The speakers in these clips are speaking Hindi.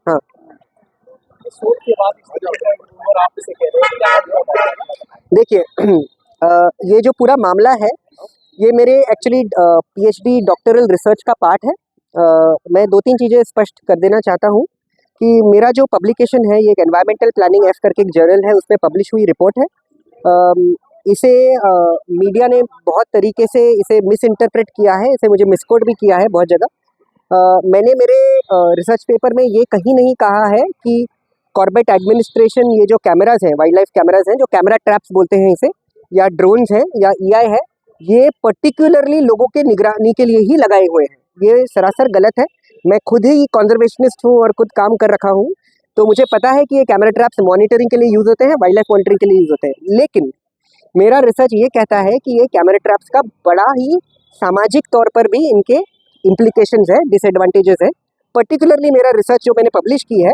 हाँ शोध के बाद इस तरह का rumor आप इसे कह रहे हैं, क्या आप देखिए ये जो पूरा मामला है ये मेरे एक्चुअली पीएचडी डॉक्टरल रिसर्च का पार्ट है। मैं दो तीन चीज़ें स्पष्ट कर देना चाहता हूँ कि मेरा जो पब्लिकेशन है ये एक एनवायरमेंटल प्लानिंग एफ करके एक जर्नल है, उसमें पब्लिश हुई रिपोर्ट है। इसे मीडिया ने बहुत तरीके से इसे मिस इंटरप्रेट किया है, इसे मुझे मिसकोट भी किया है बहुत जगह। मैंने मेरे रिसर्च पेपर में ये कहीं नहीं कहा है कि कॉर्बेट एडमिनिस्ट्रेशन ये जो कैमराज हैं, वाइल्ड लाइफ कैमराज हैं, जो कैमरा ट्रैप्स बोलते हैं इसे, या ड्रोन्स हैं या ईआई है, ये पर्टिकुलरली लोगों के निगरानी के लिए ही लगाए हुए हैं। ये सरासर गलत है। मैं खुद ही कॉन्जर्वेशनिस्ट हूँ और खुद काम कर रखा हूँ, तो मुझे पता है कि ये कैमरा ट्रैप्स मॉनिटरिंग के लिए यूज़ होते हैं, वाइल्ड लाइफ मॉनिटरिंग के लिए यूज़ होते हैं। लेकिन मेरा रिसर्च ये कहता है कि ये कैमरा ट्रैप्स का बड़ा ही सामाजिक तौर पर भी इनके इम्प्लीकेशंस है, डिसएडवांटेजेस है। पर्टिकुलरली मेरा रिसर्च जो मैंने पब्लिश की है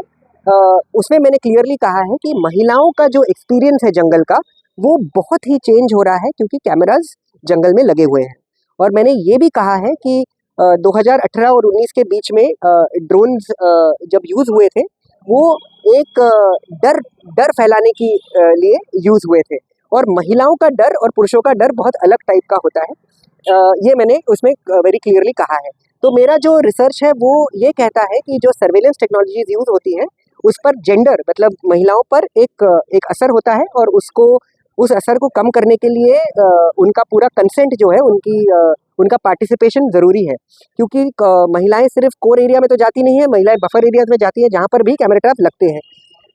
उसमें मैंने क्लियरली कहा है कि महिलाओं का जो एक्सपीरियंस है जंगल का, वो बहुत ही चेंज हो रहा है क्योंकि कैमराज जंगल में लगे हुए हैं। और मैंने ये भी कहा है कि 2018 और 19 के बीच में ड्रोन्स जब यूज़ हुए थे, वो एक डर फैलाने की लिए यूज़ हुए थे, और महिलाओं का डर और पुरुषों का डर बहुत अलग टाइप का होता है। ये मैंने उसमें वेरी क्लियरली कहा है। तो मेरा जो रिसर्च है वो ये कहता है कि जो सर्वेलेंस टेक्नोलॉजीज यूज़ होती हैं उस पर जेंडर मतलब महिलाओं पर एक असर होता है, और उस असर को कम करने के लिए उनका पूरा कंसेंट जो है, उनका पार्टिसिपेशन ज़रूरी है। क्योंकि महिलाएं सिर्फ कोर एरिया में तो जाती नहीं है, महिलाएं बफर एरियाज में जाती हैं जहाँ पर भी कैमरा ट्रैप लगते हैं।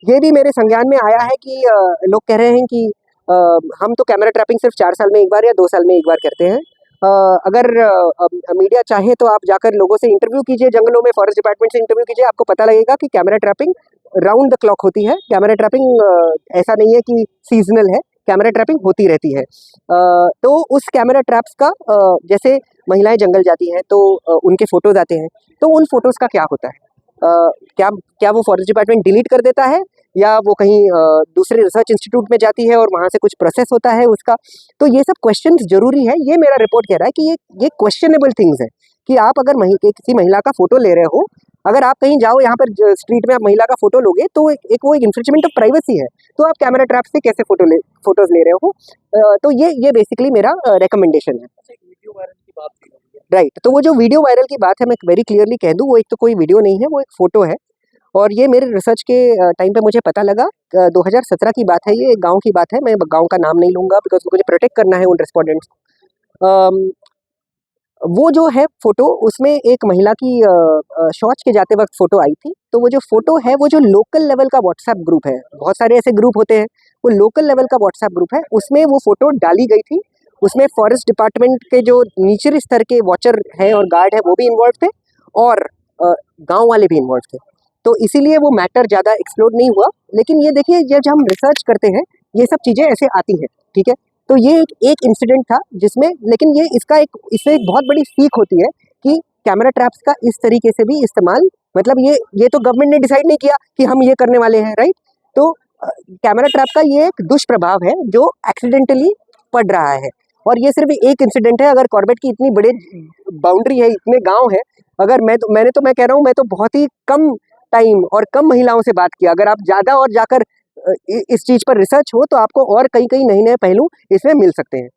ये भी मेरे संज्ञान में आया है कि लोग कह रहे हैं कि हम तो कैमरा ट्रैपिंग सिर्फ 4 साल में एक बार या 2 साल में एक बार करते हैं। अगर मीडिया चाहे तो आप जाकर लोगों से इंटरव्यू कीजिए, जंगलों में फॉरेस्ट डिपार्टमेंट से इंटरव्यू कीजिए, आपको पता लगेगा कि camera trapping round the clock होती है। कैमरा ट्रैपिंग ऐसा नहीं है कि सीजनल है, कैमरा ट्रैपिंग होती रहती है। तो उस कैमरा ट्रैप्स का जैसे महिलाएं जंगल जाती हैं तो उनके फ़ोटोज़ आते हैं, तो उन फ़ोटोज़ का क्या होता है? क्या वो फॉरेस्ट डिपार्टमेंट डिलीट कर देता है, या वो कहीं दूसरे रिसर्च इंस्टीट्यूट में जाती है और वहाँ से कुछ प्रोसेस होता है उसका? तो ये सब क्वेश्चंस ज़रूरी है। ये मेरा रिपोर्ट कह रहा है कि ये क्वेश्चनेबल थिंग्स हैं कि आप अगर किसी महिला का फ़ोटो ले रहे हो, अगर आप कहीं जाओ यहाँ पर स्ट्रीट में आप महिला का फ़ोटो लोगे तो वो एक इन्फ्रिंचमेंट ऑफ प्राइवेसी है। तो आप कैमरा ट्रैप से कैसे फ़ोटोज़ ले रहे हो? तो ये बेसिकली मेरा रिकमेंडेशन है। वीडियो वायरल की बात की गई है। राइट, तो वो जो वीडियो वायरल की बात है, मैं वेरी क्लियरली कह दूँ, वो एक तो कोई वीडियो नहीं है, वो एक फ़ोटो है। और ये मेरे रिसर्च के टाइम पे मुझे पता लगा, 2017 की बात है, ये एक गाँव की बात है। मैं गाँव का नाम नहीं लूँगा बिकॉज़ मुझे प्रोटेक्ट करना है उन रिस्पोंडेंट्स को। वो जो है फ़ोटो, उसमें एक महिला की शौच के जाते वक़्त फ़ोटो आई थी। तो वो जो फ़ोटो है, वो जो लोकल लेवल का व्हाट्सएप ग्रुप है, बहुत सारे ऐसे ग्रुप होते हैं, वो लोकल लेवल का व्हाट्सएप ग्रुप है, उसमें वो फ़ोटो डाली गई थी। उसमें फॉरेस्ट डिपार्टमेंट के जो निचले स्तर के वॉचर हैं और गार्ड हैं, वो भी इन्वॉल्व थे, और गाँव वाले भी इन्वॉल्व थे। तो इसीलिए वो मैटर ज़्यादा एक्सप्लोर नहीं हुआ। लेकिन ये देखिए, जब हम रिसर्च करते हैं, ये सब चीज़ें ऐसे आती हैं, ठीक है? तो ये एक इंसिडेंट था जिसमें, लेकिन इससे एक बहुत बड़ी सीख होती है कि कैमरा ट्रैप्स का इस तरीके से भी इस्तेमाल, मतलब ये तो गवर्नमेंट ने डिसाइड नहीं किया कि हम ये करने वाले हैं, राइट? तो कैमरा ट्रैप का ये एक दुष्प्रभाव है जो एक्सीडेंटली पड़ रहा है, और ये सिर्फ एक इंसिडेंट है। अगर कॉर्बेट की इतनी बड़ी बाउंड्री है, इतने गाँव हैं, अगर मैं कह रहा हूँ, मैं तो बहुत ही कम टाइम और कम महिलाओं से बात किया। अगर आप ज़्यादा और जाकर इस चीज़ पर रिसर्च हो तो आपको और कई नए पहलू इसमें मिल सकते हैं।